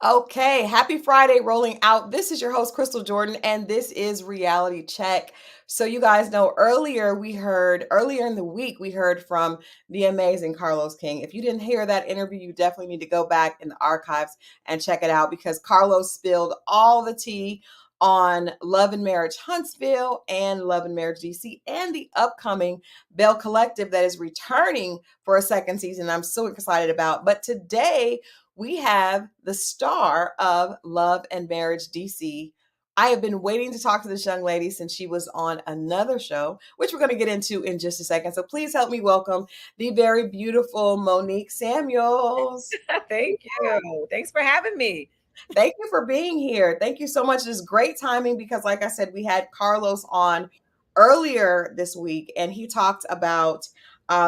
Okay, happy Friday rolling out. This is your host, Crystal Jordan, and this is Reality Check. So, you guys know earlier in the week, we heard from the amazing Carlos King. If you didn't hear that interview, you definitely need to go back in the archives and check it out because Carlos spilled all the tea on Love and Marriage Huntsville and Love and Marriage DC and the upcoming Bell Collective that is returning for a second season. I'm so excited about. But today, we have the star of Love and Marriage DC. I have been waiting to talk to this young lady since she was on another show, which we're going to get into in just a second. So please help me welcome the very beautiful Monique Samuels. Thank you. Thanks for having me. Thank you for being here. Thank you so much. It's great timing because, like I said, we had Carlos on earlier this week and he talked about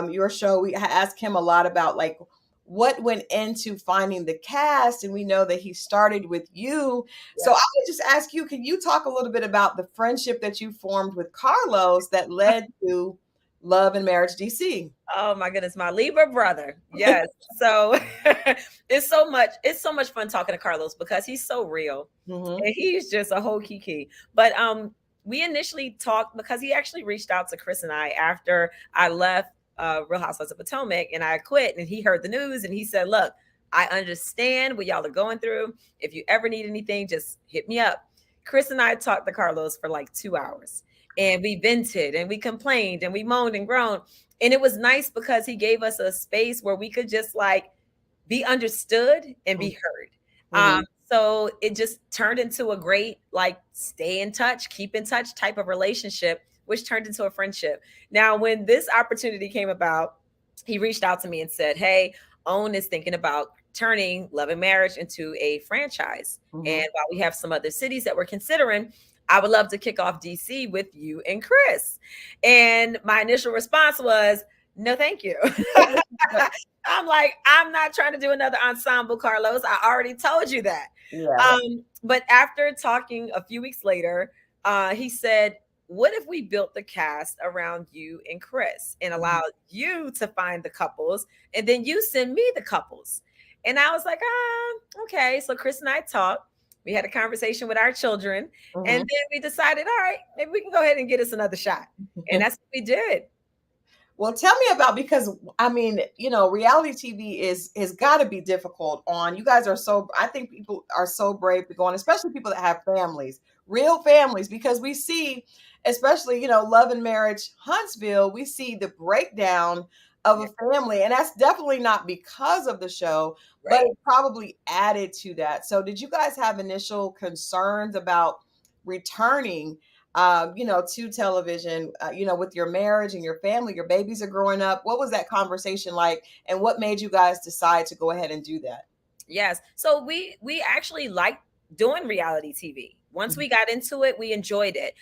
your show. We asked him a lot about like what went into finding the cast, and we know that he started with you. So I would just ask you, can you talk a little bit about the friendship that you formed with Carlos that led to Love and Marriage DC? Oh my goodness, my Libra brother. Yes. So it's so much fun talking to Carlos because he's so real. Mhm. And he's just a whole kiki. But we initially talked because he actually reached out to Chris and I after I left Real Housewives of Potomac and I quit, and he heard the news and he said, "Look, I understand what y'all are going through. If you ever need anything, just hit me up." Chris and I talked to Carlos for like 2 hours and we vented and we complained and we moaned and groaned. And it was nice because he gave us a space where we could just like be understood and be heard. Mhm. So it just turned into a great like stay in touch, keep in touch type of relationship, which turned into a friendship. Now, when this opportunity came about, he reached out to me and said, "Hey, OWN is thinking about turning Love and Marriage into a franchise. Mhm. And while we have some other cities that we're considering, I would love to kick off DC with you and Chris." And my initial response was, "No, thank you." I'm like, I'm not trying to do another ensemble, Carlos. I already told you that. Yeah. But after talking a few weeks later, he said, "What if we built the cast around you and Chris and Mhm. allowed you to find the couples and then you send me the couples?" And I was like, okay. So Chris and I talked. We had a conversation with our children, and Mhm. then we decided, all right, maybe we can go ahead and get us another shot. And that's what we did. Well, tell me about because I mean, reality TV is has got to be difficult on you guys are so I think people are so brave to go on, especially people that have families, real families, because we see, especially, Love and Marriage Huntsville, we see the breakdown of Yeah, a family, and that's definitely not because of the show, but right. it probably added to that. So did you guys have initial concerns about returning to television, with your marriage and your family, your babies are growing up. What was that conversation like? And what made you guys decide to go ahead and do that? Yes. So we actually liked doing reality TV. Once Mhm. we got into it, we enjoyed it.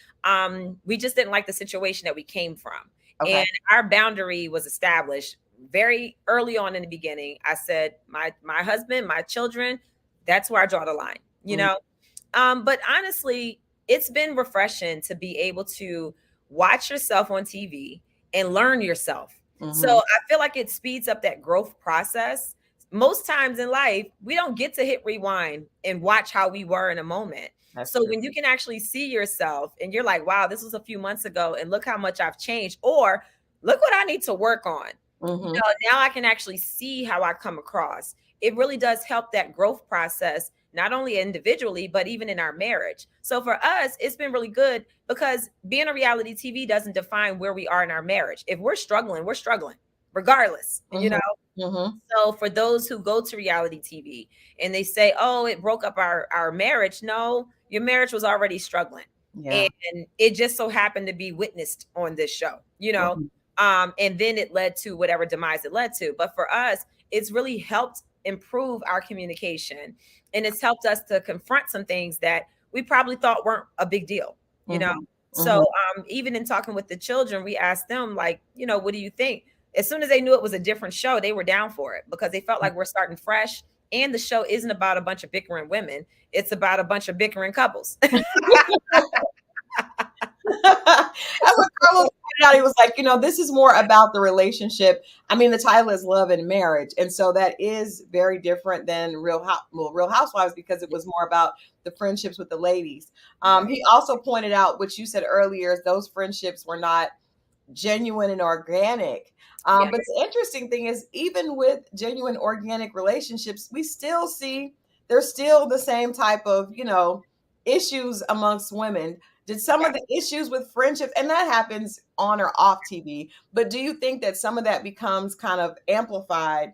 We just didn't like the situation that we came from. Okay. And our boundary was established very early on in the beginning. I said, my husband, my children, that's where I draw the line, you Mhm. know? But honestly, it's been refreshing to be able to watch yourself on TV and learn yourself. So Mhm. I feel like it speeds up that growth process. Most times in life, we don't get to hit rewind and watch how we were in a moment. That's So true. when you can actually see yourself and you're like, wow, this was a few months ago, and look how much I've changed, or look what I need to work on. Mhm. Now I can actually see how I come across. It really does help that growth process, not only individually, but even in our marriage. So for us, it's been really good because being a reality TV doesn't define where we are in our marriage. If we're struggling regardless, Mhm. Mhm. So for those who go to reality TV and they say, "Oh, it broke up our marriage," no, your marriage was already struggling, Yeah. and it just so happened to be witnessed on this show, Mhm. and then it led to whatever demise it led to. But for us, it's really helped improve our communication, and it's helped us to confront some things that we probably thought weren't a big deal, you know. Mhm. So Mhm. even in talking with the children, we asked them like, what do you think? As soon as they knew it was a different show, they were down for it because they felt like we're starting fresh. And the show isn't about a bunch of bickering women, it's about a bunch of bickering couples. That's what Carlos pointed out. He was like, this is more about the relationship. I mean, the title is Love and Marriage. And so that is very different than Real Housewives, because it was more about the friendships with the ladies. Right. He also pointed out what you said earlier, is those friendships were not genuine and organic. Yeah. But the interesting thing is, even with genuine organic relationships, we still see there's still the same type of, issues amongst women. Did some of Right. the issues with friendship, and that happens on or off TV, but do you think that some of that becomes kind of amplified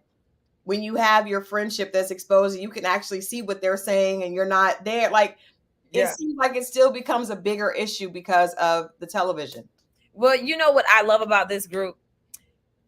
when you have your friendship that's exposed and you can actually see what they're saying and you're not there? Like, it Yeah. seems like it still becomes a bigger issue because of the television. Well, you know what I love about this group?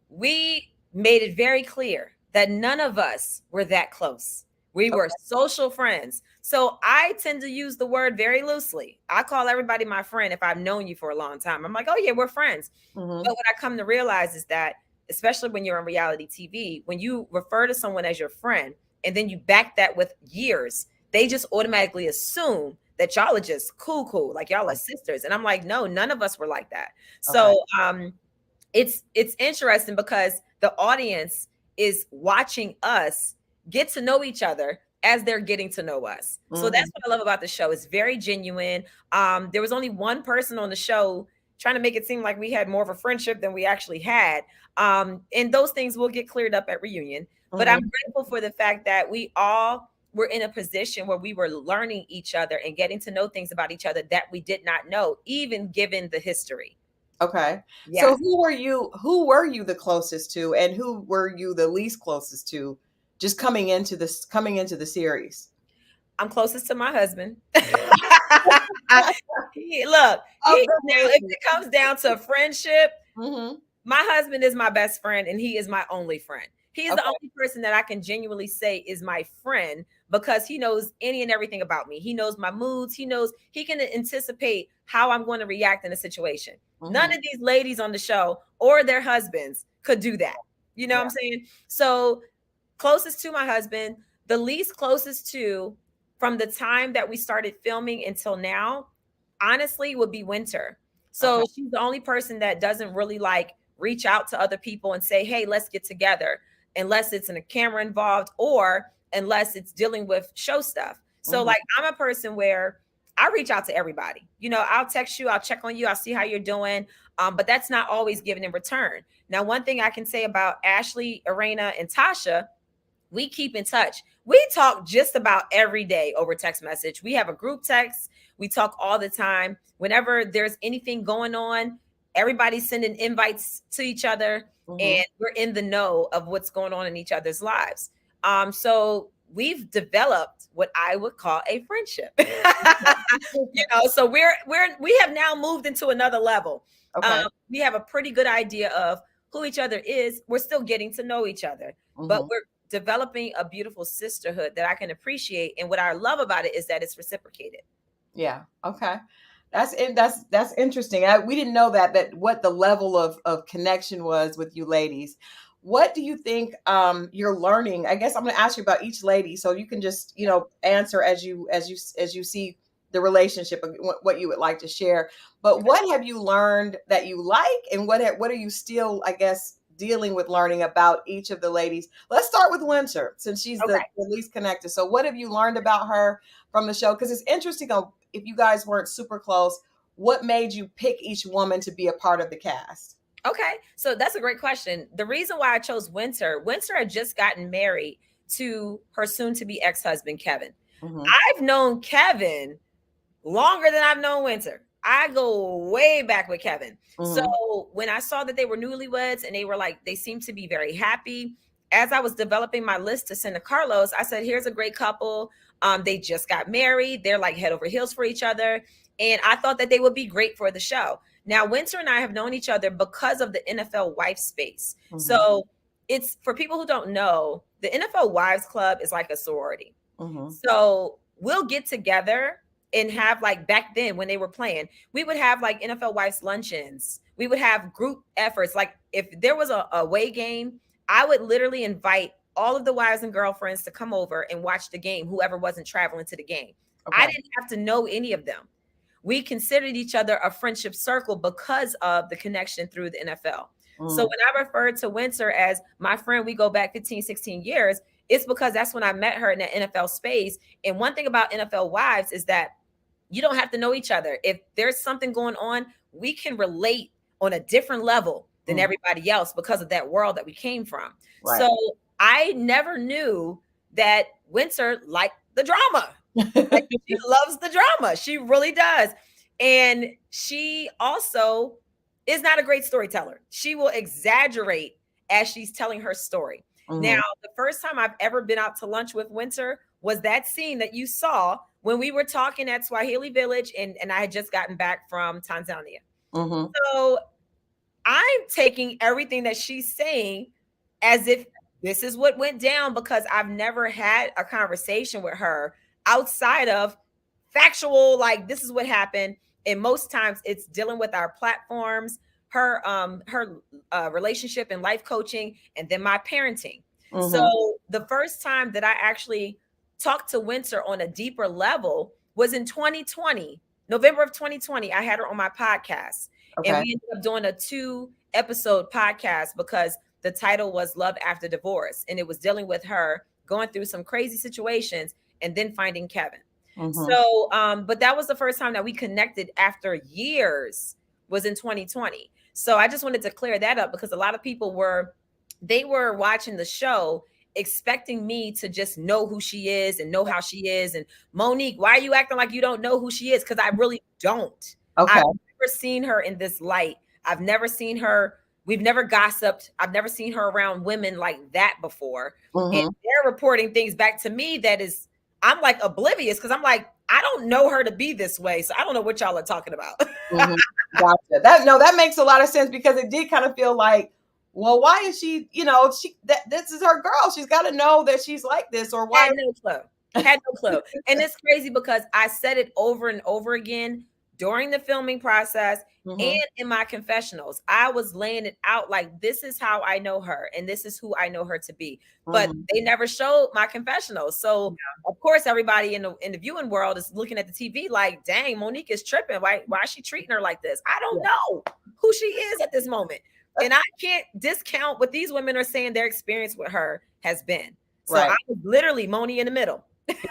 We made it very clear that none of us were that close. We were social friends. So I tend to use the word very loosely. I call everybody my friend if I've known you for a long time. I'm like, oh, yeah, we're friends. Mm-hmm. But what I come to realize is that, especially when you're on reality TV, when you refer to someone as your friend and then you back that with years, they just automatically assume that y'all are just cool, like y'all are sisters. And I'm like, no, none of us were like that. Okay. So it's interesting because the audience is watching us get to know each other as they're getting to know us. So Mm-hmm. that's what I love about the show. It's very genuine. There was only one person on the show trying to make it seem like we had more of a friendship than we actually had. And those things will get cleared up at reunion. But I'm Mm-hmm. grateful for the fact that we all were in a position where we were learning each other and getting to know things about each other that we did not know, even given the history. Okay. So Yes. who were you the closest to, and who were you the least closest to, just coming into the series? I'm closest to my husband. Look, Of he the now if ladies. it comes down to friendship, Mm-hmm. my husband is my best friend and he is my only friend. He is the Okay. only person that I can genuinely say is my friend because he knows any and everything about me. He knows my moods. He can anticipate how I'm going to react in a situation. None Mm-hmm. of these ladies on the show or their husbands could do that. You know what I'm Yeah. saying? So closest to my husband, the least closest to from the time that we started filming until now, honestly, would be Winter. Okay. So she's the only person that doesn't really like reach out to other people and say, hey, let's get together, unless it's in a camera involved or unless it's dealing with show stuff. So, Mm-hmm. like, I'm a person where I reach out to everybody. I'll text you, I'll check on you, I'll see how you're doing. But that's not always given in return. Now, one thing I can say about Ashley, Arena, and Tasha, we keep in touch. We talk just about every day over text message. We have a group text. We talk all the time. Whenever there's anything going on, everybody's sending invites to each other Mm-hmm. and we're in the know of what's going on in each other's lives. So we've developed what I would call a friendship. So we have now moved into another level. Okay. We have a pretty good idea of who each other is. We're still getting to know each other, but Mm-hmm. we're developing a beautiful sisterhood that I can appreciate. And what I love about it is that it's reciprocated. Yeah. Okay. That's interesting. We didn't know that what the level of connection was with you ladies. What do you think you're learning? I guess I'm going to ask you about each lady, so you can just answer as you see the relationship and what you would like to share. But what have you learned that you like, and what are you still, I guess, dealing with learning about each of the ladies? Let's start with Winter, since she's the Okay. least connected. So what have you learned about her from the show? Because it's interesting. If you guys weren't super close, what made you pick each woman to be a part of the cast? Okay. So that's a great question. The reason why I chose Winter had just gotten married to her soon to be ex husband, Kevin. Mm-hmm. I've known Kevin longer than I've known Winter. I go way back with Kevin. Mm-hmm. So when I saw that they were newlyweds and they seemed to be very happy, as I was developing my list to send to Carlos, I said, here's a great couple. They just got married. They're like head over heels for each other. And I thought that they would be great for the show. Now, Winter and I have known each other because of the NFL wife space. Mm-hmm. So it's for people who don't know, the NFL Wives Club is like a sorority. Mm-hmm. So we'll get together and have, like, back then when they were playing, we would have like NFL wives luncheons. We would have group efforts. Like if there was a away game, I would literally invite all of the wives and girlfriends to come over and watch the game, whoever wasn't traveling to the game. I Okay. didn't have to know any of them. we considered each other a friendship circle because of the connection through the NFL. So when I referred to Winter as my friend, we go back 15, 16 years, it's because that's when I met her in the NFL space. And one thing about NFL wives is that you don't have to know each other. If there's something going on, we can relate on a different level than everybody else because of that world that we came from. Right. So I never knew that Winter liked the drama. Like, she loves the drama. She really does. And she also is not a great storyteller. She will exaggerate as she's telling her story. Now, the first time I've ever been out to lunch with Winter was that scene that you saw when we were talking at Swahili Village, and I had just gotten back from Tanzania. So I'm taking everything that she's saying as if this is what went down, because I've never had a conversation with her outside of factual, like, this is what happened. And most times it's dealing with our platforms, her relationship and life coaching, and then my parenting. So the first time that I actually talked to Winter on a deeper level was in 2020, November of 2020. I had her on my podcast, and we ended up doing a 2-episode podcast because the title was Love After Divorce, and it was dealing with her going through some crazy situations and then finding Kevin. So, but that was the first time that we connected after years, was in 2020. So I just wanted to clear that up, because a lot of people were watching the show expecting me to just know who she is and know how she is. And Monique, why are you acting like you don't know who she is? Because I really don't. I've never seen her in this light. I've never seen her. We've never gossiped. I've never seen her around women like that before. And they're reporting things back to me that is, I'm like oblivious, because I'm like, I don't know her to be this way. So I don't know what y'all are talking about. Gotcha. That makes a lot of sense, because it did kind of feel like, well, why is she, this is her girl. She's got to know that she's like this, or why? Had no clue. And it's crazy because I said it over and over again during the filming process and in my confessionals. I was laying it out like, this is how I know her and this is who I know her to be. But they never showed my confessionals. So of course, everybody in the viewing world is looking at the TV like, dang, Monique is tripping. Why is she treating her like this? I don't know who she is at this moment. And I can't discount what these women are saying their experience with her has been. So I was literally Moni in the middle.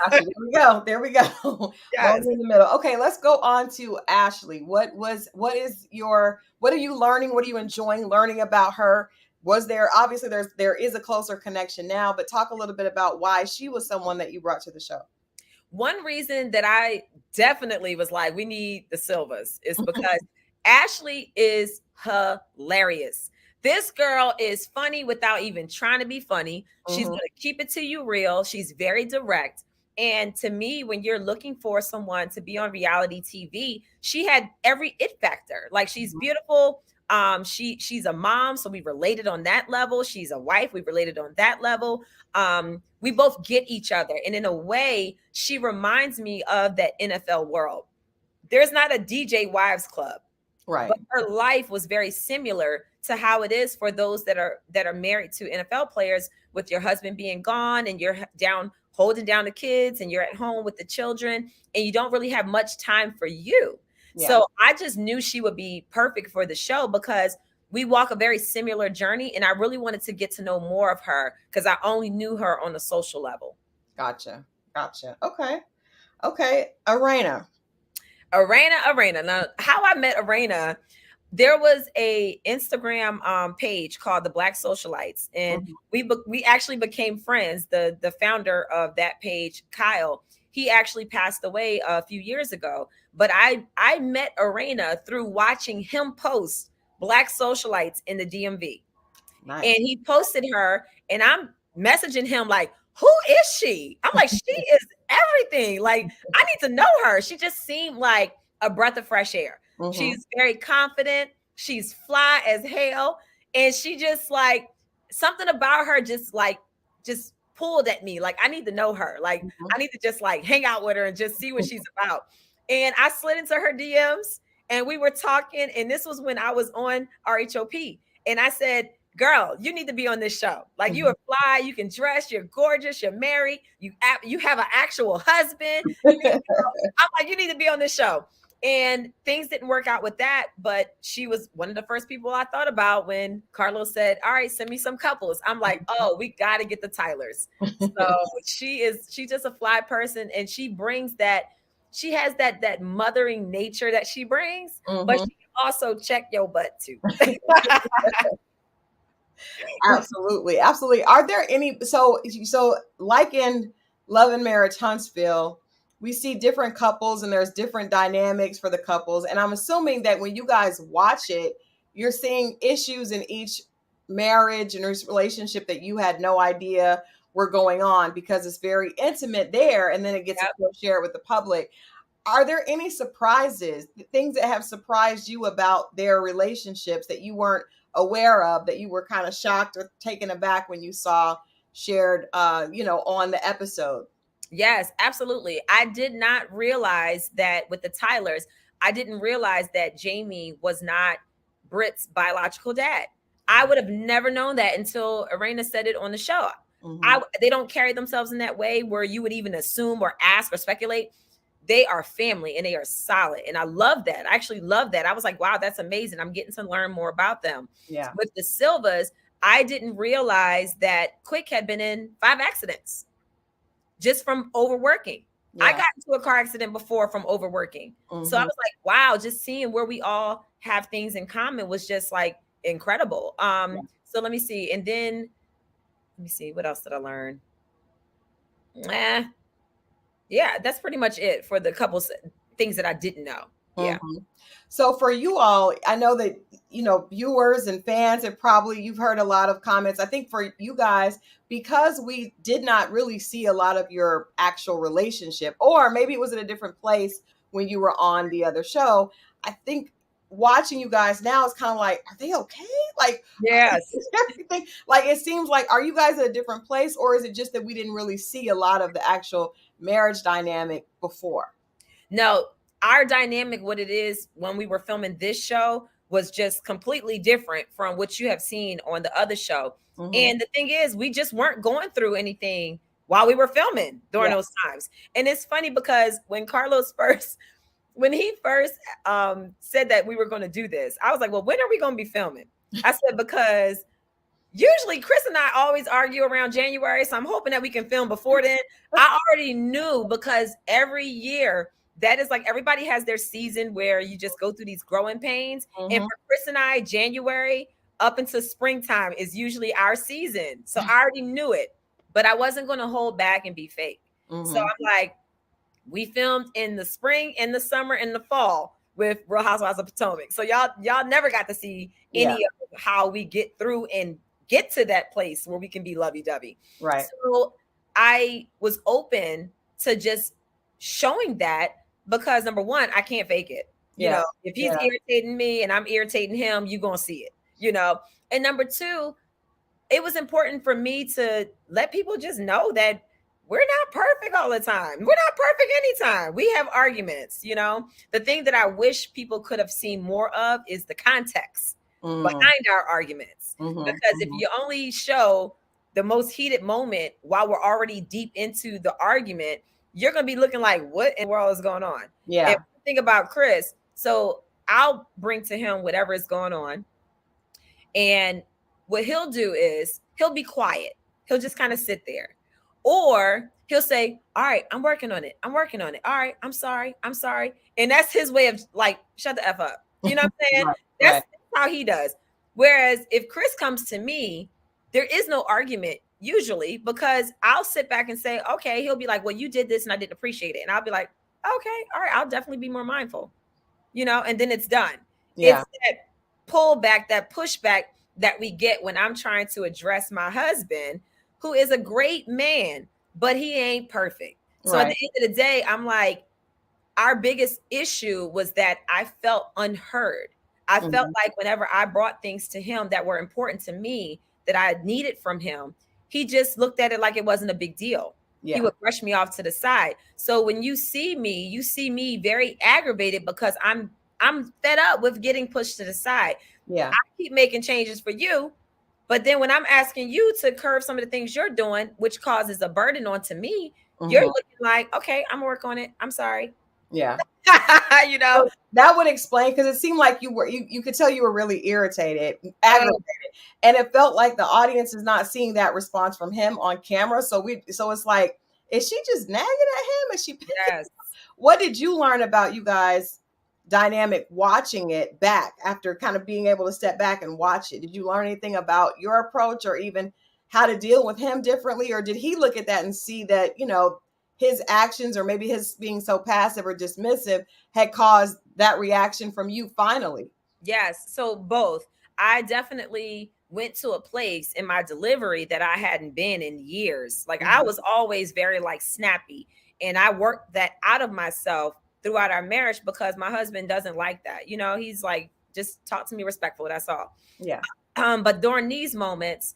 Gotcha. There we go. Yes. In the middle. Okay, let's go on to Ashley. What are you learning? What are you enjoying learning about her? Was there, obviously there is a closer connection now, but talk a little bit about why she was someone that you brought to the show. One reason that I definitely was like, we need the Silvas, is because Ashley is hilarious. This girl is funny without even trying to be funny. She's going to keep it to you real. She's very direct. And to me, when you're looking for someone to be on reality TV, she had every it factor. Like, she's beautiful. She's a mom, so we related on that level. She's a wife, we related on that level. We both get each other. And in a way, she reminds me of that NFL world. There's not a DJ Wives Club. Right. But her life was very similar to how it is for those that are married to NFL players, with your husband being gone and you're holding down the kids and you're at home with the children and you don't really have much time for you. Yeah. So I just knew she would be perfect for the show because we walk a very similar journey. And I really wanted to get to know more of her because I only knew her on a social level. Gotcha. Okay. Arena. Now, how I met Arena, there was a Instagram page called the Black Socialites, and we actually became friends. The founder of that page, Kyle, he actually passed away a few years ago. But I met Arena through watching him post Black Socialites in the DMV. Nice. And he posted her, and I'm messaging him like, who is she? I'm like, she is everything. Like, I need to know her. She just seemed like a breath of fresh air. She's very confident. She's fly as hell. And she just like, something about her just pulled at me. Like, I need to know her. Like, I need to just like hang out with her and just see what she's about. And I slid into her DMs and we were talking. And this was when I was on RHOP. And I said, girl, you need to be on this show. Like, you are fly, you can dress, you're gorgeous, you're married, you have an actual husband. I'm like, you need to be on this show. And things didn't work out with that, but she was one of the first people I thought about when Carlos said, all right, send me some couples. I'm like, oh, we got to get the Tylers. So she's just a fly person, and she brings that, she has that mothering nature that she brings, but she can also check your butt too. Absolutely. Absolutely. Are there any, so like in Love and Marriage Huntsville, we see different couples and there's different dynamics for the couples. And I'm assuming that when you guys watch it, you're seeing issues in each marriage and relationship that you had no idea were going on, because it's very intimate there, and then it gets shared with the public. Are there any surprises, things that have surprised you about their relationships that you weren't aware of, that you were kind of shocked or taken aback when you saw shared, on the episode? Yes, absolutely. I did not realize that with the Tylers, I didn't realize that Jamie was not Britt's biological dad. I would have never known that until Arena said it on the show. They don't carry themselves in that way where you would even assume or ask or speculate. They are family and they are solid. And I love that. I actually love that. I was like, wow, that's amazing. I'm getting to learn more about them. Yeah. With the Silvas, I didn't realize that Quick had been in 5 accidents just from overworking. Yeah. I got into a car accident before from overworking. So I was like, wow, just seeing where we all have things in common was just like incredible. So let me see. And then let me see, what else did I learn? Yeah, that's pretty much it for the couple things that I didn't know. Yeah. So for you all, I know that, viewers and fans, and probably you've heard a lot of comments. I think for you guys, because we did not really see a lot of your actual relationship, or maybe it was in a different place when you were on the other show, I think watching you guys now is kind of like, are they okay? Like, yes, everything. Like, it seems like, are you guys at a different place, or is it just that we didn't really see a lot of the actual marriage dynamic before? No, our dynamic, what it is when we were filming this show, was just completely different from what you have seen on the other show. And the thing is, we just weren't going through anything while we were filming during those times. And it's funny because when he first said that we were going to do this, I was like, well, when are we going to be filming? I said, because usually Chris and I always argue around January. So I'm hoping that we can film before then. I already knew, because every year that is like, everybody has their season where you just go through these growing pains. And for Chris and I, January up until springtime is usually our season. So I already knew it, but I wasn't going to hold back and be fake. So I'm like, we filmed in the spring, in the summer, and the fall with Real Housewives of Potomac. So y'all never got to see any of how we get through and get to that place where we can be lovey-dovey. Right. So I was open to just showing that, because number one, I can't fake it. You know, if he's irritating me and I'm irritating him, you're going to see it, And number two, it was important for me to let people just know that we're not perfect all the time. We're not perfect anytime. We have arguments, The thing that I wish people could have seen more of is the context behind our arguments. Because if you only show the most heated moment while we're already deep into the argument, you're going to be looking like, what in the world is going on? Yeah. And think about Chris. So I'll bring to him whatever is going on. And what he'll do is he'll be quiet. He'll just kind of sit there. Or he'll say, all right, I'm working on it. All right, I'm sorry. And that's his way of like, shut the F up. You know what I'm saying? That's how he does. Whereas if Chris comes to me, there is no argument usually, because I'll sit back and say, okay, he'll be like, well, you did this and I didn't appreciate it. And I'll be like, okay, all right, I'll definitely be more mindful, and then it's done. Yeah. It's that pullback, that pushback that we get when I'm trying to address my husband, who is a great man, but he ain't perfect. So at the end of the day, I'm like, our biggest issue was that I felt unheard. I felt like whenever I brought things to him that were important to me, that I needed from him, he just looked at it like it wasn't a big deal. Yeah. He would brush me off to the side. So when you see me very aggravated because I'm fed up with getting pushed to the side. Yeah. I keep making changes for you, but then when I'm asking you to curb some of the things you're doing, which causes a burden onto me, you're looking like, okay, I'm gonna work on it. I'm sorry. Yeah. You know? So that would explain, because it seemed like you could tell you were really irritated, Oh, aggravated, and it felt like the audience is not seeing that response from him on camera. So it's like, is she just nagging at him? Is she? yes. What did you learn about you guys' dynamic watching it back after kind of being able to step back and watch it? Did you learn anything about your approach, or even how to deal with him differently? Or did he look at that and see that, his actions, or maybe his being so passive or dismissive, had caused that reaction from you finally? Yes. So both. I definitely went to a place in my delivery that I hadn't been in years. Like I Mhm. was always very like snappy, and I worked that out of myself throughout our marriage because my husband doesn't like that. He's like, just talk to me respectful, that's all. Yeah. But during these moments,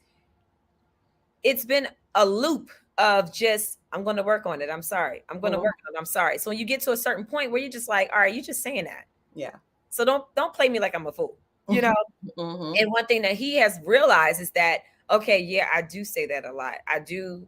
it's been a loop of just, I'm going to work on it. I'm sorry. I'm going to Mhm. work on it. I'm sorry. So when you get to a certain point where you're just like, all right, you just saying that. Yeah. So don't play me like I'm a fool, you know? Mhm. Mhm. And one thing that he has realized is that, okay, yeah, I do say that a lot. I do,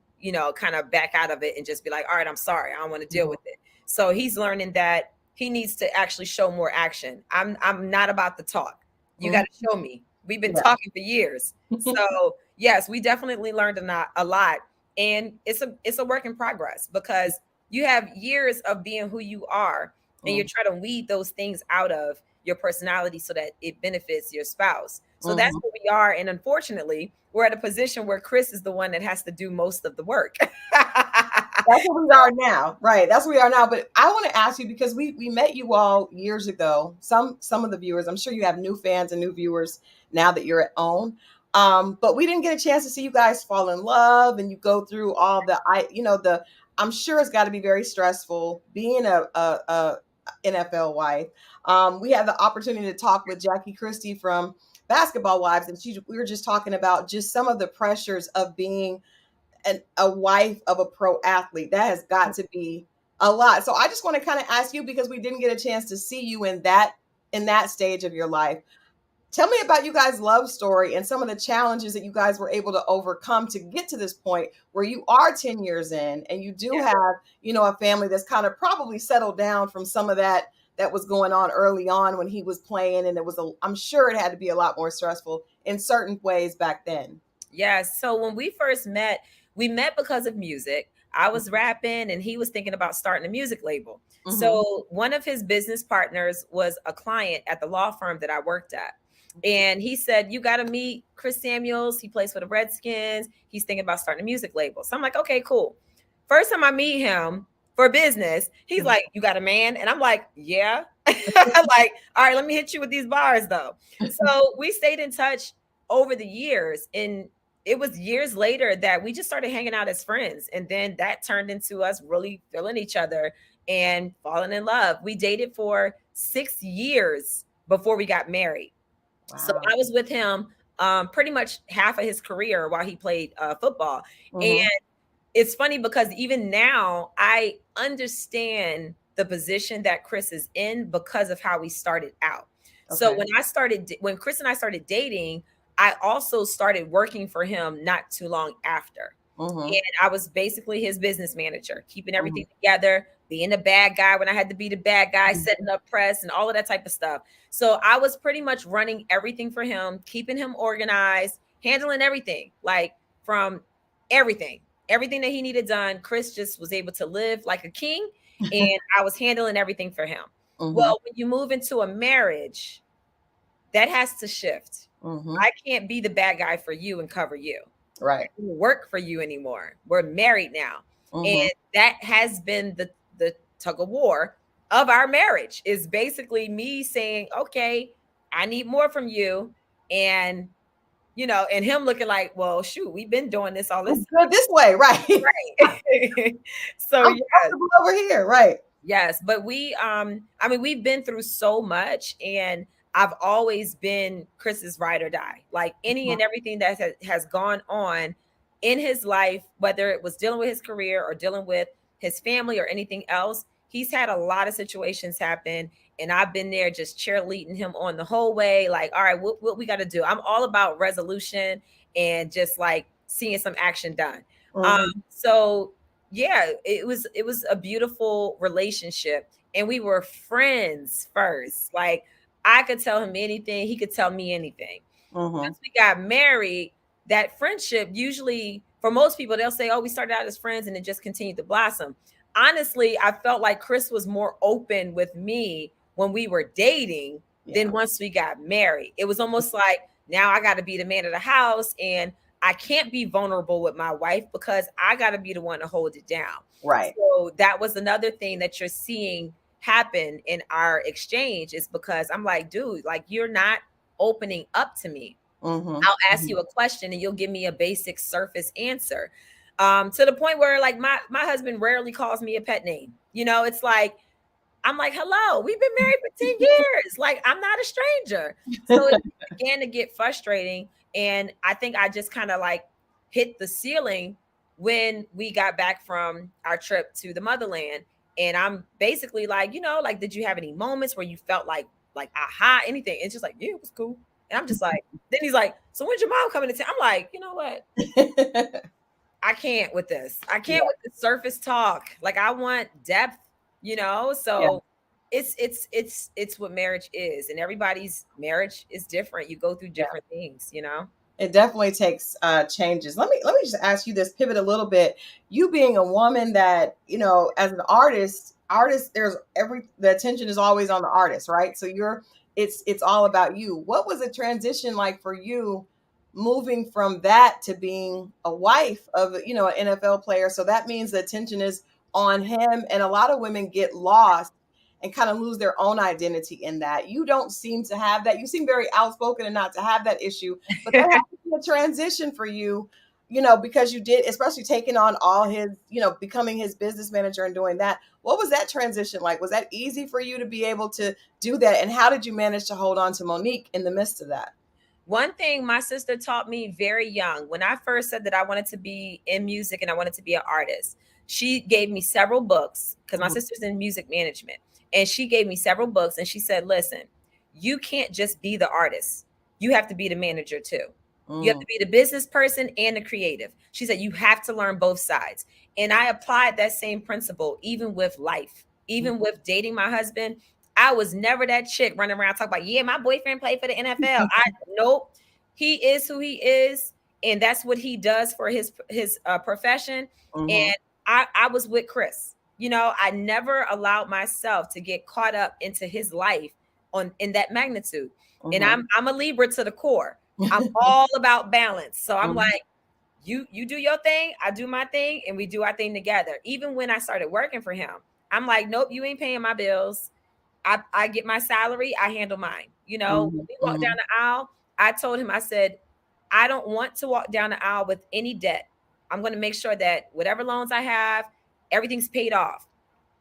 kind of back out of it and just be like, all right, I'm sorry. I don't want to deal Mhm. with it. So he's learning that he needs to actually show more action. I'm not about the talk. You got Mhm. to show me. We've been Yeah. talking for years. So yes, we definitely learned a lot. And it's a work in progress because you have years of being who you are, and you're Mhm. trying to weed those things out of your personality so that it benefits your spouse. So that's Mhm. where we are. And unfortunately, we're at a position where Chris is the one that has to do most of the work. That's where we are now, right? That's where we are now. But I want to ask you, because we met you all years ago. Some of the viewers, I'm sure you have new fans and new viewers now that you're at OWN. But we didn't get a chance to see you guys fall in love, and you go through all the. I'm sure it's got to be very stressful being a NFL wife. We had the opportunity to talk with Jackie Christie from Basketball Wives, and we were just talking about just some of the pressures of being a wife of a pro athlete. That has got to be a lot. So I just want to kind of ask you, because we didn't get a chance to see you in that stage of your life. Tell me about you guys' love story and some of the challenges that you guys were able to overcome to get to this point where you are 10 years in, and you do Yeah. have, a family that's kind of probably settled down from some of that was going on early on when he was playing, and I'm sure it had to be a lot more stressful in certain ways back then. Yes. So when we first met, we met because of music. I was rapping and he was thinking about starting a music label. Mm-hmm. So one of his business partners was a client at the law firm that I worked at. And he said, you got to meet Chris Samuels. He plays for the Redskins. He's thinking about starting a music label. So I'm like, okay, cool. First time I meet him for business, he's like, you got a man? And I'm like, yeah. Like, all right, let me hit you with these bars though. So we stayed in touch over the years. And it was years later that we just started hanging out as friends. And then that turned into us really feeling each other and falling in love. We dated for 6 years before we got married. So Wow. I was with him pretty much half of his career while he played football. And Mm-hmm. it's funny because even now I understand the position that Chris is in because of how we started out. So Okay. when Chris and I started dating, I also started working for him not too long after. Mm-hmm. And I was basically his business manager, keeping Mm-hmm. everything together, being the bad guy when I had to be the bad guy, setting up press and all of that type of stuff. So I was pretty much running everything for him, keeping him organized, handling everything, like from everything, everything that he needed done. Chris just was able to live like a king, and I was handling everything for him. Mm-hmm. Well, when you move into a marriage, that has to shift. Mm-hmm. I can't be the bad guy for you and cover you. Right. It doesn't work for you anymore. We're married now. Mm-hmm. And that has been the tug of war of our marriage, is basically me saying, okay, I need more from you. And and him looking like, well, shoot, we've been doing this all this Good this way, right? time. So I'm yes, comfortable over here, right? yes, but I mean, we've been through so much, and I've always been Chris's ride or die. Like any Mhm. and everything that has gone on in his life, whether it was dealing with his career or dealing with his family or anything else, he's had a lot of situations happen, and I've been there just cheerleading him on the whole way. Like, all right, what we got to do? I'm all about resolution and just like seeing some action done. Mhm. So yeah, it was a beautiful relationship, and we were friends first. Like I could tell him anything, he could tell me anything. Mm-hmm. Once we got married, that friendship usually for most people they'll say, "Oh, we started out as friends and it just continued to blossom." Honestly, I felt like Chris was more open with me when we were dating than Yeah. once we got married. It was almost like now I got to be the man of the house and I can't be vulnerable with my wife because I got to be the one to hold it down. Right. So that was another thing that you're seeing happen in our exchange is because I'm like, dude, like you're not opening up to me. Mm-hmm. I'll ask Mm-hmm. you a question and you'll give me a basic surface answer. To the point where like my husband rarely calls me a pet name. You know, it's like I'm like, hello, we've been married for 10 years. Like, I'm not a stranger. So it began to get frustrating. And I think I just kind of like hit the ceiling when we got back from our trip to the motherland. And I'm basically like, like, did you have any moments where you felt like, aha, anything? It's just like, yeah, it was cool. And I'm just like, then he's like, so when's your mom coming to town? I'm like, you know what? I can't with this. I can't Yeah. with the surface talk. Like I want depth, Yeah. So it's what marriage is, and everybody's marriage is different. You go through different things. It definitely takes changes. Let me just ask you this, pivot a little bit. You being a woman that, as an artist, there's the attention is always on the artist, right? So it's all about you. What was the transition like for you moving from that to being a wife of, an NFL player? So that means the attention is on him, and a lot of women get lost and kind of lose their own identity in that. You don't seem to have that. You seem very outspoken and not to have that issue, but that had to be a transition for you, because you did, especially taking on all his, becoming his business manager and doing that. What was that transition like? Was that easy for you to be able to do that? And how did you manage to hold on to Monique in the midst of that? One thing my sister taught me very young, when I first said that I wanted to be in music and I wanted to be an artist, she gave me several books because my Mhm. sister's in music management. And she gave me several books and she said, listen, you can't just be the artist, you have to be the manager too. You have Mm, to be the business person and the creative. She said, you have to learn both sides. And I applied that same principle even with life, even with dating my husband. I was never that chick running around talking about, yeah, my boyfriend played for the NFL. Nope. He is who he is, and that's what he does for his profession. mhm, And I was with Chris. I never allowed myself to get caught up into his life on in that magnitude. And mhm, I'm a Libra to the core. I'm all about balance. So I'm mhm, like, you do your thing, I do my thing, and we do our thing together. Even when I started working for him, I'm like, nope, you ain't paying my bills. I get my salary, I handle mine. When mhm, we walk down mhm, the aisle, I told him, I said, I don't want to walk down the aisle with any debt. I'm going to make sure that whatever loans I have, everything's paid off.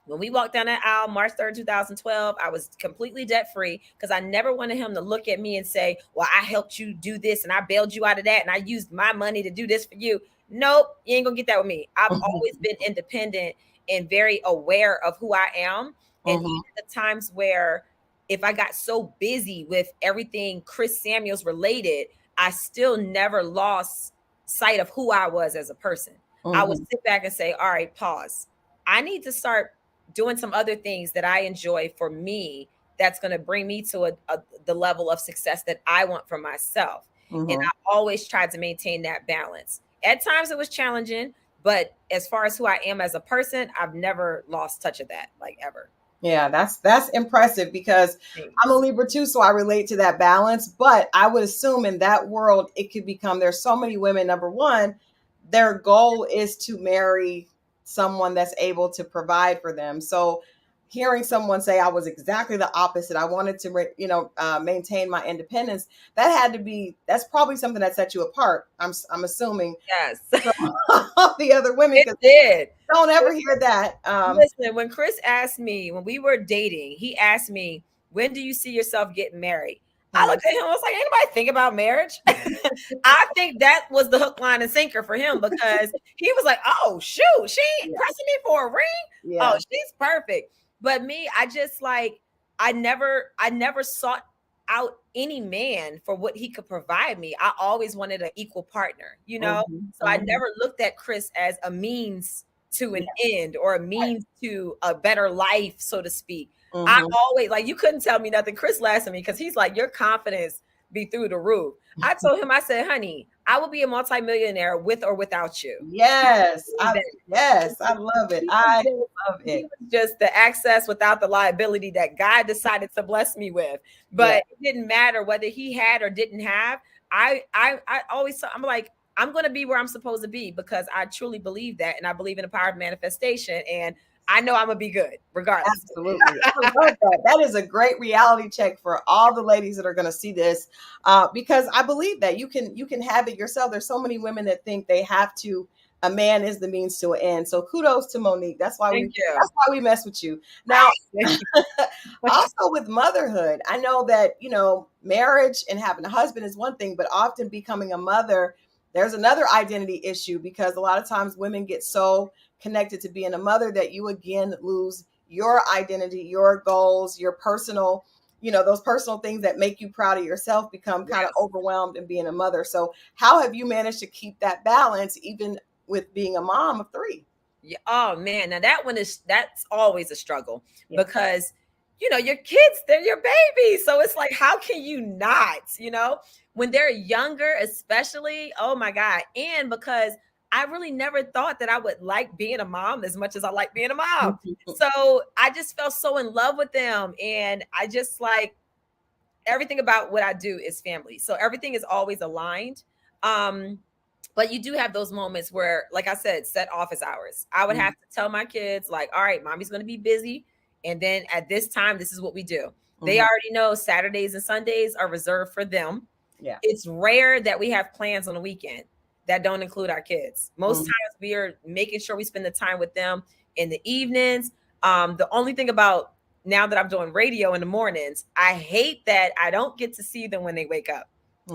When we walked down that aisle, March 3rd, 2012, I was completely debt free because I never wanted him to look at me and say, well, I helped you do this and I bailed you out of that and I used my money to do this for you. Nope, you ain't going to get that with me. I've always been independent and very aware of who I am. And even mhm, the times where if I got so busy with everything Chris Samuels related, I still never lost sight of who I was as a person. I would mhm, sit back and say, all right, pause. I need to start doing some other things that I enjoy for me that's going to bring me to the level of success that I want for myself. And mhm. I always tried to maintain that balance. At times it was challenging, but as far as who I am as a person, I've never lost touch of that, like ever. Yeah, that's impressive because I'm a Thanks. Libra too, so I relate to that balance. But I would assume in that world, it could become there's so many women. Number one, their goal is to marry someone that's able to provide for them. So hearing someone say I was exactly the opposite, I wanted to, maintain my independence. That's probably something that set you apart. I'm assuming Yes. from all the other women It because did. don't ever hear that. Listen, when Chris asked me, when we were dating, he asked me, when do you see yourself getting married? I Mm, looked at him, I was like, anybody think about marriage? I think that was the hook, line, and sinker for him because he was like, oh, shoot, she ain't yeah, pressing me for a ring. Oh, yeah. she's perfect. But me, I just like, I never sought out any man for what he could provide me. I always wanted an equal partner. Mhm, So I mhm. never looked at Chris as a means to an end or a means to a better life, so to speak. I Mm-hmm. always, like, you couldn't tell me nothing. Chris laughs at me because he's like, your confidence be through the roof. I told him, I said, honey, I will be a multimillionaire with or without you. Yes, yes, I He love it. was I just, love he it. was just the access without the liability that God decided to bless me with. Yeah, But it didn't matter whether he had or didn't have. I always, I'm like, I'm going to be where I'm supposed to be because I truly believe that, and I believe in the power of manifestation, and I know I'm gonna be good regardless. absolutely. I love that. That is a great reality check for all the ladies that are going to see this, because I believe that you can have it yourself. There's so many women that think they have to. A man is the means to an end. So kudos to Monique. That's why we Thank you. that's why we mess with you. Now, Thank you. also with motherhood, I know that, marriage and having a husband is one thing, but often becoming a mother, there's another identity issue because a lot of times women get so connected to being a mother that you again lose your identity, your goals, your personal, those personal things that make you proud of yourself become kind of Yes. overwhelmed in being a mother. So how have you managed to keep that balance even with being a mom of three? Yeah. Oh man, now that's always a struggle Yeah. because your kids, they're your babies. So it's like, how can you not, when they're younger, especially? Oh my God. And because I really never thought that I would like being a mom as much as I like being a mom. So I just fell so in love with them. And I just like everything about what I do is family. So everything is always aligned. Um, but you do have those moments where, like I said, set office hours. I would have to tell my kids, like, all right, mommy's going to be busy. And then at this time, this is what we do. They Mhm. already know Saturdays and Sundays are reserved for them. Yeah. It's rare that we have plans on the weekend that don't include our kids. Most Mhm. times we are making sure we spend the time with them in the evenings. The only thing about now that I'm doing radio in the mornings, I hate that I don't get to see them when they wake up.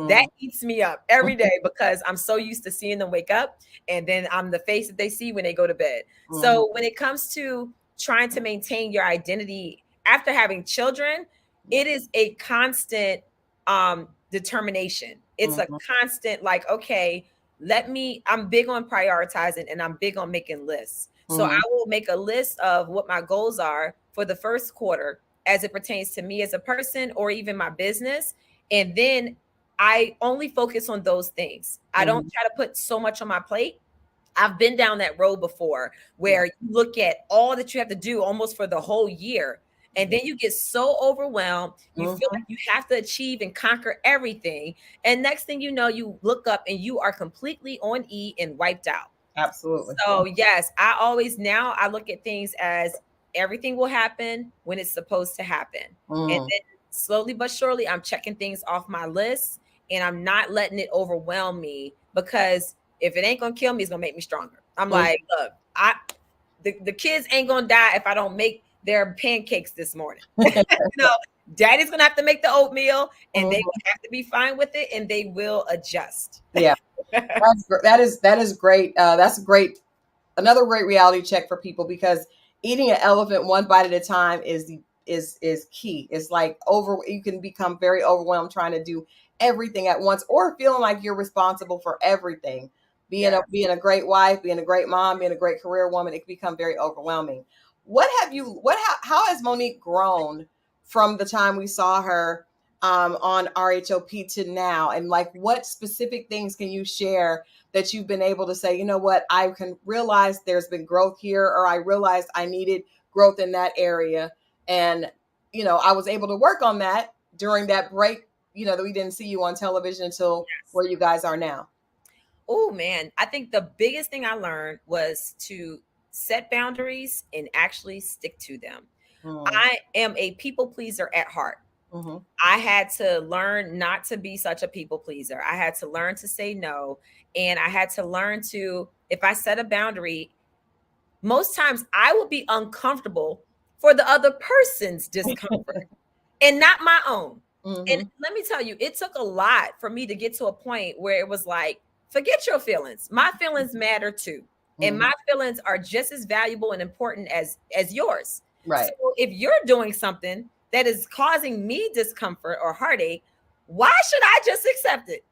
That Mm. eats me up every day because I'm so used to seeing them wake up and then I'm the face that they see when they go to bed. Mhm. So when it comes to trying to maintain your identity after having children, it is a constant determination. It's a Mhm. constant, like, okay, I'm big on prioritizing and I'm big on making lists. So I Mhm. will make a list of what my goals are for the first quarter as it pertains to me as a person or even my business. And then I only focus on those things. I don't Mhm. try to put so much on my plate. I've been down that road before Yeah. where you look at all that you have to do almost for the whole year. And Yeah. then you get so overwhelmed. You feel like Mhm. you have to achieve and conquer everything. And next thing you know, you look up and you are completely on E and wiped out. Absolutely. So, yes, now I look at things as everything will happen when it's supposed to happen. And Mm. then slowly but surely, I'm checking things off my list and I'm not letting it overwhelm me because if it ain't gonna kill me, it's gonna make me stronger. I'm Mhm. like, look, the kids ain't gonna die if I don't make their pancakes this morning. know, Daddy's gonna have to make the oatmeal and they Mhm. will have to be fine with it and they will adjust. Yeah. That is great. That's great. Another great reality check for people because eating an elephant one bite at a time is key. It's like you can become very overwhelmed trying to do everything at once or feeling like you're responsible for everything. Being Yeah. a great wife, being a great mom, being a great career woman, it can become very overwhelming. How has Monique grown from the time we saw her on RHOP to now? And like what specific things can you share that you've been able to say, you know what, I can realize there's been growth here, or I realized I needed growth in that area. And, I was able to work on that during that break, that we didn't see you on television until Yes. where you guys are now. Oh man, I think the biggest thing I learned was to set boundaries and actually stick to them. Mm. I am a people pleaser at heart. Hmm. I had to learn not to be such a people pleaser. I had to learn to say no. And I had to learn to, if I set a boundary, most times I will be uncomfortable for the other person's discomfort and not my own. And Hmm. let me tell you, it took a lot for me to get to a point where it was like, forget your feelings. My feelings matter too. And Hmm. my feelings are just as valuable and important as yours. So Right. if you're doing something that is causing me discomfort or heartache, why should I just accept it?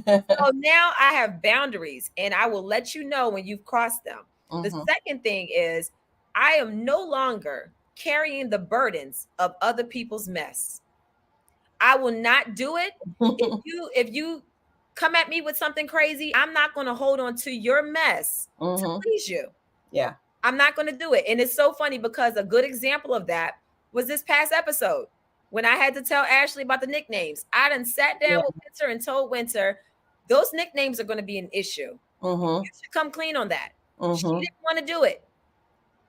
So now I have boundaries and I will let you know when you've crossed them. The Mm-hmm. second thing is I am no longer carrying the burdens of other people's mess. I will not do it. If you come at me with something crazy, I'm not going to hold on to your mess to Mm-hmm. please you. Yeah. I'm not going to do it. And it's so funny because a good example of that was this past episode when I had to tell Ashley about the nicknames. I done sat Yeah. down with Winter and told Winter those nicknames are going to be an issue. Mm-hmm. You should come clean on that. She Mm-hmm. didn't want to do it.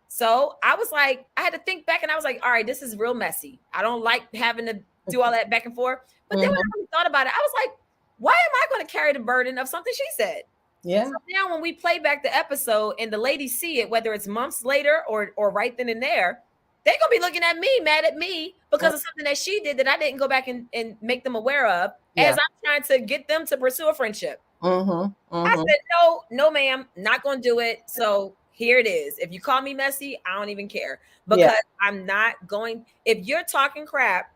So I was like, I had to think back and I was like, all right, this is real messy. I don't like having to do all that back and forth. But then when Mm-hmm. I really thought about it, I was like, why am I going to carry the burden of something she said? Yeah. So now when we play back the episode and the ladies see it, whether it's months later or right then and there, they're gonna be looking at me, mad at me because of something that she did that I didn't go back and make them aware of Yeah. as I'm trying to get them to pursue a friendship. Mm-hmm. I Mm-hmm. said, no, ma'am, not gonna do it. So here it is. If you call me messy, I don't even care Yeah. because I'm not going. If you're talking crap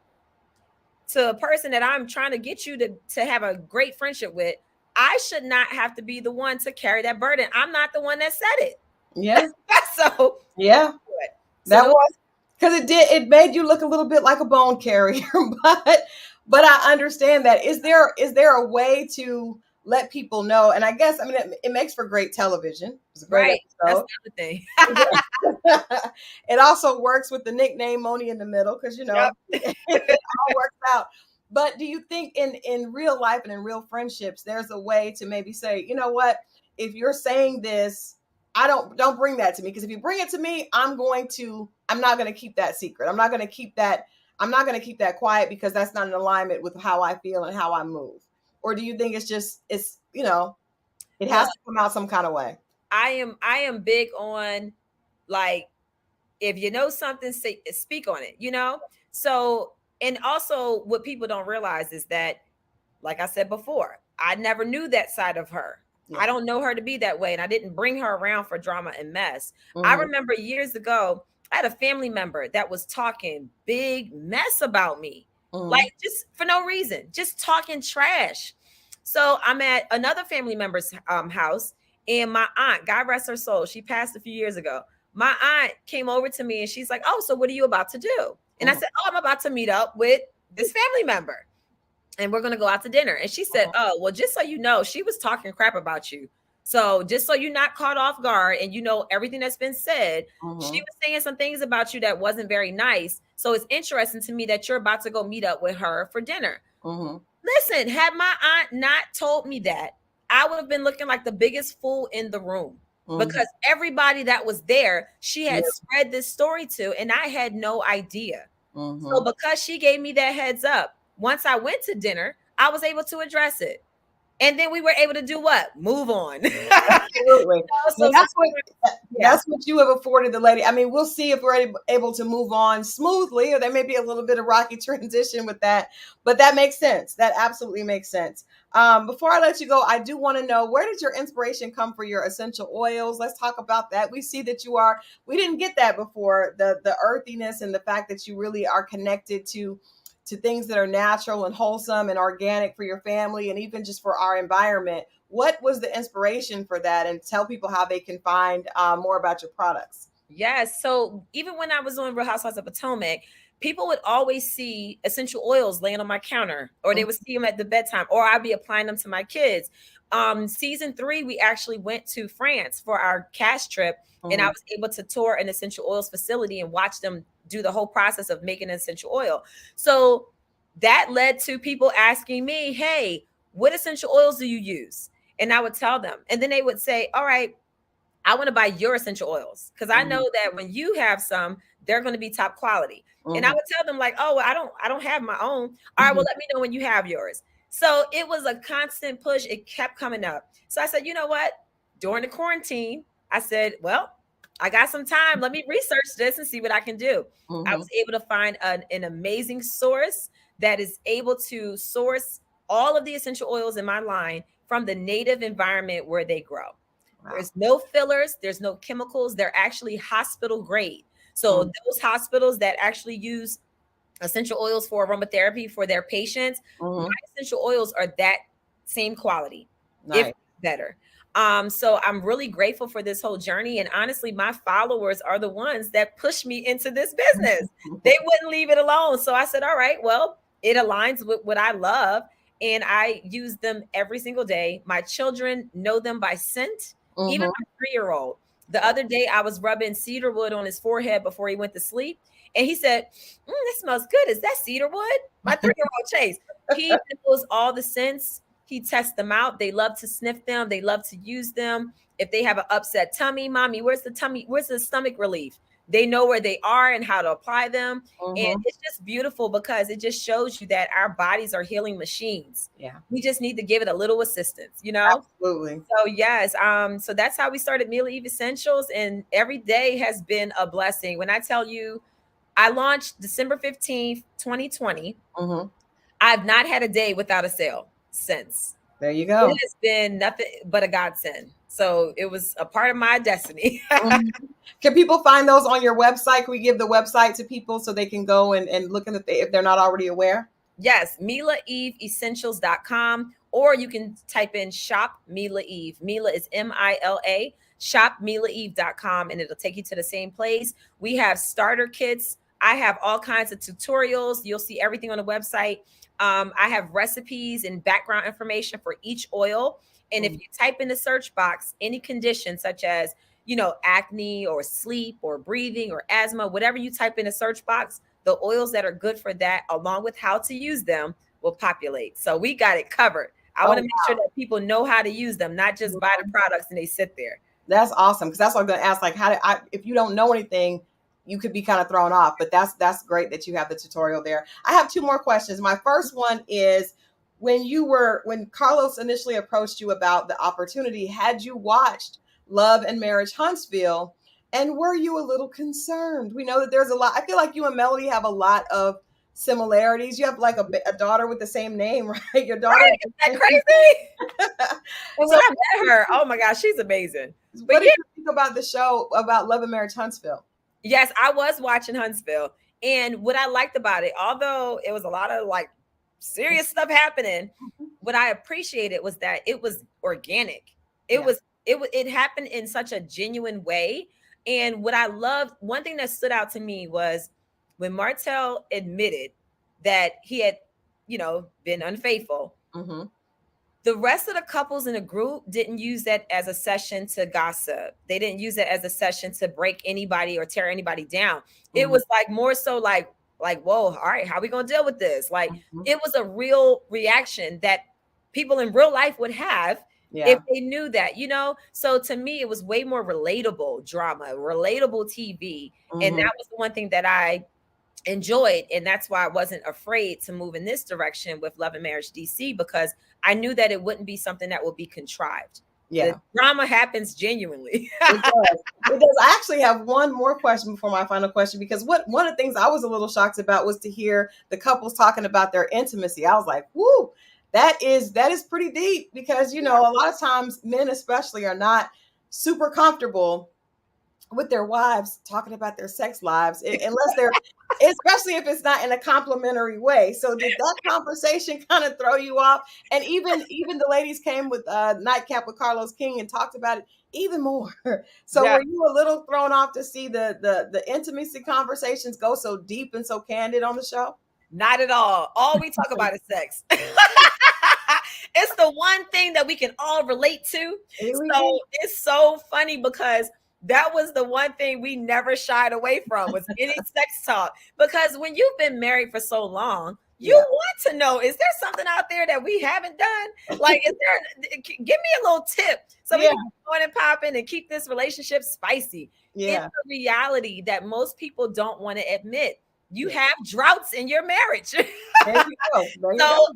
to a person that I'm trying to get you to have a great friendship with, I should not have to be the one to carry that burden. I'm not the one that said it. Yeah. So Yeah. so That was because it made you look a little bit like a bone carrier, but I understand that. Is there a way to let people know? And I guess it makes for great television. It's a great right. That's episode. the other thing. It also works with the nickname Moni in the middle because Yep. it all works out. But do you think in real life and in real friendships, there's a way to maybe say, you know what, if you're saying this, I don't bring that to me because if you bring it to me, I'm not going to keep that secret. I'm not going to keep that. I'm not going to keep that quiet because that's not in alignment with how I feel and how I move. Or do you think it has Well, to come out some kind of way? I am big on like if you know something, speak on it, So, and also what people don't realize is that, like I said before, I never knew that side of her. Yeah. I don't know her to be that way. And I didn't bring her around for drama and mess. I Mm-hmm. remember years ago, I had a family member that was talking big mess about me, Mm-hmm. like just for no reason, just talking trash. So I'm at another family member's house, and my aunt, God rest her soul, she passed a few years ago. My aunt came over to me and she's like, "Oh, so what are you about to do?" And I Mm-hmm. said, "Oh, I'm about to meet up with this family member and we're going to go out to dinner." And she said, "Oh, well, just so you know, she was talking crap about you. So just so you're not caught off guard and you know everything that's been said, she Mm-hmm. was saying some things about you that wasn't very nice. So it's interesting to me that you're about to go meet up with her for dinner." Mm-hmm. Listen, had my aunt not told me that, I would have been looking like the biggest fool in the room Mm-hmm. because everybody that was there, she Yeah. had spread this story to, and I had no idea. So Mm-hmm. because she gave me that heads up, once I went to dinner, I was able to address it. And then we were able to do what? Move on. Absolutely. Well, So yeah. that's what you have afforded the lady. I mean, we'll see if we're able to move on smoothly, or there may be a little bit of rocky transition with that. But that makes sense. That absolutely makes sense. Before I let you go, I do want to know, where did your inspiration come for your essential oils? Let's talk about that. We see that we didn't get that before, the earthiness and the fact that you really are connected to things that are natural and wholesome and organic for your family and even just for our environment. What was the inspiration for that? And tell people how they can find more about your products. Yes. So even when I was on Real Housewives of Potomac, people would always see essential oils laying on my counter, or they would see them at the bedtime, or I'd be applying them to my kids. Season 3, we actually went to France for our cash trip, and I was able to tour an essential oils facility and watch them do the whole process of making an essential oil. So that led to people asking me, "Hey, what essential oils do you use?" And I would tell them, and then they would say, "All right, I want to buy your essential oils because I know that when you have some, they're going to be top quality." And I would tell them like, "Oh, well, I don't have my own. All right, well, let me know when you have yours." So it was a constant push. It kept coming up. So I said, you know what? During the quarantine, I said, well, I got some time. Let me research this and see what I can do. I was able to find an amazing source that is able to source all of the essential oils in my line from the native environment where they grow. Wow. There's no fillers, there's no chemicals. They're actually hospital grade. So those hospitals that actually use essential oils for aromatherapy for their patients, my essential oils are that same quality, Nice. if better. So I'm really grateful for this whole journey. And honestly, my followers are the ones that push me into this business. They wouldn't leave it alone. So I said, all right, well, it aligns with what I love. And I use them every single day. My children know them by scent, even Mm-hmm. my 3-year-old. The other day, I was rubbing cedarwood on his forehead before he went to sleep. And he said, that smells good. Is that cedarwood? My 3-year-old Chase. He knows all the scents. He tests them out. They love to sniff them. They love to use them. If they have an upset tummy, mommy, where's the tummy? Where's the stomach relief? They know where they are and how to apply them. And Mm-hmm. it's just beautiful because it just shows you that our bodies are healing machines. Yeah, We just need to give it a little assistance, you know? absolutely. So yes, so that's how we started Meal Eve Essentials, and every day has been a blessing. When I tell you, I launched December 15th, 2020. Mm-hmm. I've not had a day without a sale since. There you It go. has been nothing but a godsend. So it was a part of my destiny. Mhm. Can people find those on your website? Can we give the website to people so they can go and look at if they're not already aware? Yes, MilaEveEssentials.com, or you can type in shop Mila Eve. Mila is Mila, shop MilaEve.com, and it'll take you to the same place. We have starter kits. I have all kinds of tutorials. You'll see everything on the website. I have recipes and background information for each oil. And if Mm. you type in the search box any condition such as, acne or sleep or breathing or asthma, whatever you type in the search box, the oils that are good for that, along with how to use them, will populate. So we got it covered. I want Oh, to make sure that people know how to use them, not just buy the products and they sit there. that's awesome, because that's what I'm going to ask. Like, if you don't know anything, you could be kind of thrown off. But that's great that you have the tutorial there. I have two more questions. My first one is, when Carlos initially approached you about the opportunity, had you watched Love and Marriage Huntsville, and were you a little concerned? We know that there's a lot. I feel like you and Melody have a lot of similarities. You have like a daughter with the same name, right? Your daughter. Right? Isn't that crazy? And So when I met her, oh my gosh, she's amazing. But what yeah, did you think about the show about Love and Marriage Huntsville? yes, I was watching Huntsville. And what I liked about it, although it was a lot of like serious stuff happening, what I appreciated was that it was organic. It Yeah. was it happened in such a genuine way. And what I loved, one thing that stood out to me was when Martell admitted that he had, been unfaithful. Mm-hmm. The rest of the couples in the group didn't use that as a session to gossip. They didn't use it as a session to break anybody or tear anybody down. It Mm-hmm. was like more so like, whoa, all right, how are we gonna deal with this? Like, Mm-hmm. it was a real reaction that people in real life would have if Yeah. they knew that. So to me, it was way more relatable drama, relatable TV. And Mm-hmm. that was the one thing that I enjoyed, and that's why I wasn't afraid to move in this direction with Love and Marriage DC, because I knew that it wouldn't be something that would be contrived. The Yeah. drama happens genuinely. It does. It does. I actually have one more question before my final question, because one of the things I was a little shocked about was to hear the couples talking about their intimacy. I was like, "Whoo, that is pretty deep," because a lot of times men especially are not super comfortable with their wives talking about their sex lives, unless they're, especially if it's not in a complimentary way. So did that conversation kind of throw you off? And even the ladies came with Nightcap with Carlos King and talked about it even more. So Yeah, were you a little thrown off to see the intimacy conversations go so deep and so candid on the show? not at all we talk about is sex. It's the one thing that we can all relate to. Here we go. So it's so funny because that was the one thing we never shied away from, was any sex talk. Because when you've been married for so long, you Yeah. want to know, is there something out there that we haven't done? Like, give me a little tip so we Yeah. can go on and pop in and keep this relationship spicy. It's Yeah. a reality that most people don't want to admit. You Yeah. have droughts in your marriage. There you go. There you So go.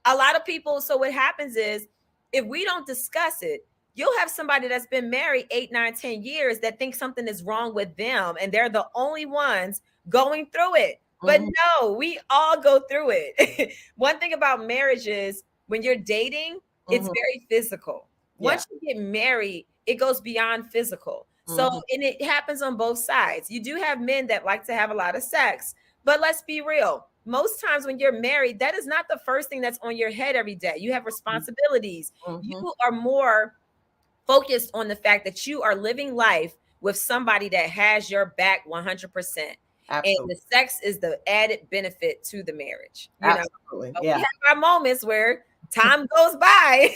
a lot of people, so what happens is, if we don't discuss it, you'll have somebody that's been married 8, 9, 10 years that thinks something is wrong with them, and they're the only ones going through it. But Mhm. no, we all go through it. One thing about marriage is, when you're dating, it's Mhm. very physical. Yeah. Once you get married, it goes beyond physical. So, Mhm. and it happens on both sides. You do have men that like to have a lot of sex, but let's be real. Most times when you're married, that is not the first thing that's on your head every day. You have responsibilities. Mhm. You are more focused on the fact that you are living life with somebody that has your back 100%. And Absolutely. the sex is the added benefit to the marriage, Absolutely. But we Yeah. have our moments where time goes by.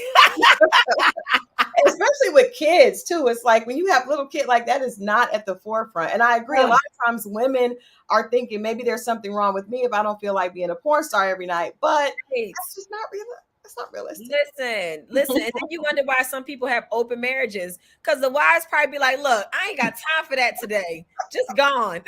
Especially with kids too. It's like when you have little kid, like that is not at the forefront. And I agree. A lot of times women are thinking maybe there's something wrong with me if I don't feel like being a porn star every night. But that's just not real. That's not realistic. Listen, and then you wonder why some people have open marriages, because the wives probably be like, "Look, I ain't got time for that today. Just gone."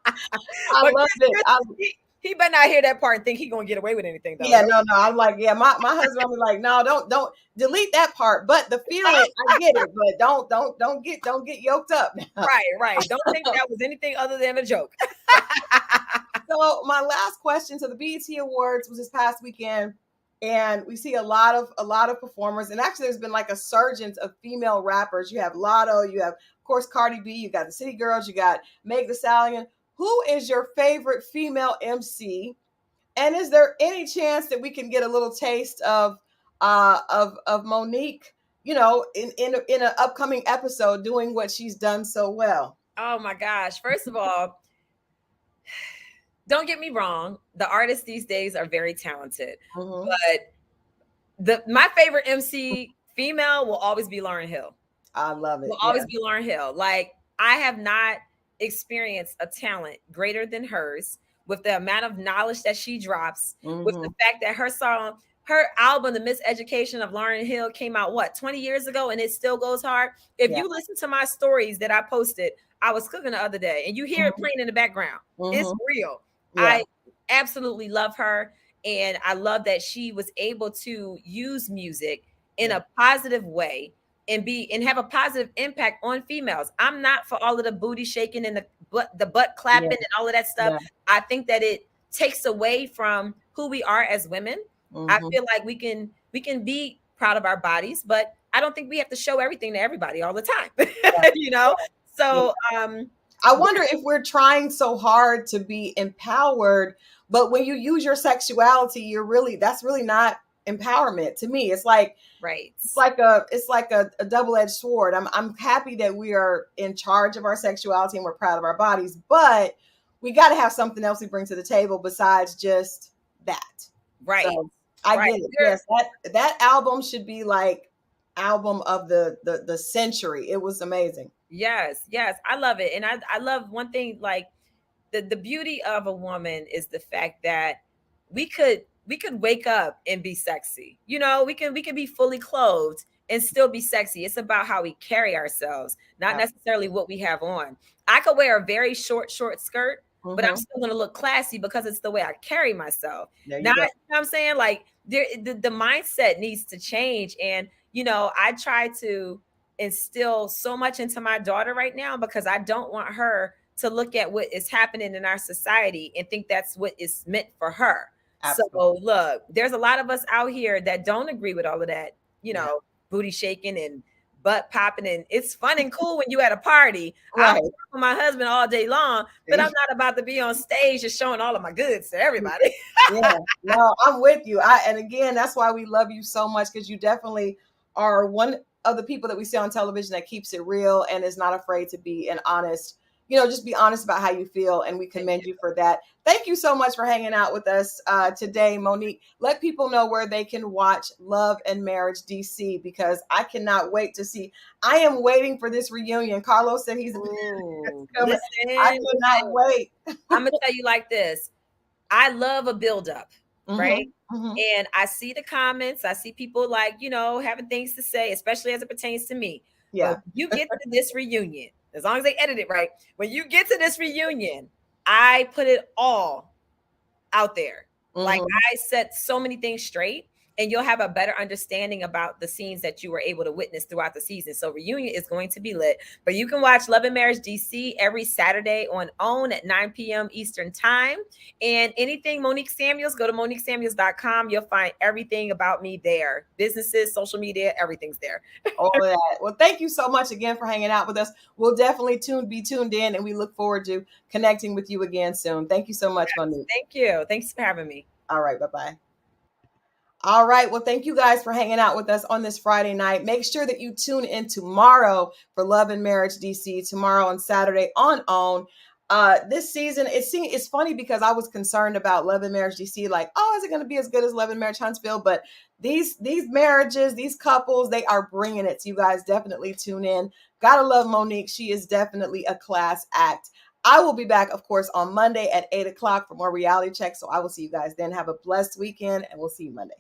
I But love it. he better not hear that part and think he gonna get away with anything though. Yeah, no. I'm like, yeah, my husband will be like, no, don't delete that part. But the feeling, I get it, but don't get yoked up now. Right. Don't think that was anything other than a joke. So my last question. So the BET Awards was this past weekend, and we see a lot of performers. And actually, there's been like a surgence of female rappers. You have Lotto, you have of course Cardi B, you got the City Girls, you got Meg Thee Stallion. Who is your favorite female MC? And is there any chance that we can get a little taste of Monique, in an upcoming episode doing what she's done so well? Oh my gosh! First of all, don't get me wrong, the artists these days are very talented, but my favorite MC female will always be Lauryn Hill. I love it. Will always be Lauryn Hill. Like, I have not experienced a talent greater than hers, with the amount of knowledge that she drops, with the fact that her album, The Miseducation of Lauryn Hill, came out 20 years ago, and it still goes hard. If you listen to my stories that I posted, I was cooking the other day, and you hear it playing in the background. It's real. I absolutely love her, and I love that she was able to use music in a positive way and have a positive impact on females. I'm not for all of the booty shaking and the butt clapping and all of that stuff. I think that it takes away from who we are as women. I feel like we can be proud of our bodies, but I don't think we have to show everything to everybody all the time. So I wonder if we're trying so hard to be empowered, but when you use your sexuality, that's really not empowerment to me. It's like it's like a double-edged sword. I'm happy that we are in charge of our sexuality and we're proud of our bodies, but we got to have something else we bring to the table besides just that. So I get it. Yes, that album should be like album of the century. It was amazing. Yes, I love it. And I love one thing, like the beauty of a woman is the fact that we could wake up and be sexy. We can be fully clothed and still be sexy. It's about how we carry ourselves, not necessarily what we have on. I could wear a very short skirt, but I'm still going to look classy because it's the way I carry myself. You know what I'm saying? Like, the mindset needs to change. And, I try to instill so much into my daughter right now because I don't want her to look at what is happening in our society and think that's what is meant for her. Absolutely. So look, there's a lot of us out here that don't agree with all of that, booty shaking and butt popping, and it's fun and cool when you at a party. I'm with my husband all day long, but I'm not about to be on stage just showing all of my goods to everybody. No, I'm with you. And again, that's why we love you so much, because you definitely are one of the people that we see on television that keeps it real and is not afraid to be an honest, just be honest about how you feel. And we commend you for that. Thank you so much for hanging out with us today, Monique. Let people know where they can watch Love and Marriage DC, because I cannot wait to see. I am waiting for this reunion. Carlos said he's coming. I cannot wait. I'm going to tell you like this. I love a buildup, right? And I see the comments. I see people having things to say, especially as it pertains to me. But you get to this reunion, as long as they edit it right. When you get to this reunion, I put it all out there. Like, I set so many things straight, and you'll have a better understanding about the scenes that you were able to witness throughout the season. So reunion is going to be lit. But you can watch Love and Marriage DC every Saturday on OWN at 9 p.m. Eastern time. And anything Monique Samuels, go to MoniqueSamuels.com. You'll find everything about me there. Businesses, social media, everything's there. All of that. Well, thank you so much again for hanging out with us. We'll definitely be tuned in, and we look forward to connecting with you again soon. Thank you so much, Monique. Thank you. Thanks for having me. All right. Bye-bye. All right. Well, thank you guys for hanging out with us on this Friday night. Make sure that you tune in tomorrow for Love and Marriage DC, tomorrow and Saturday on OWN. This season, it's funny because I was concerned about Love and Marriage DC, like, oh, is it going to be as good as Love and Marriage Huntsville? But these marriages, these couples, they are bringing it. So you guys definitely tune in. Gotta love Monique. She is definitely a class act. I will be back, of course, on Monday at 8 o'clock for more reality checks. So I will see you guys then. Have a blessed weekend, and we'll see you Monday.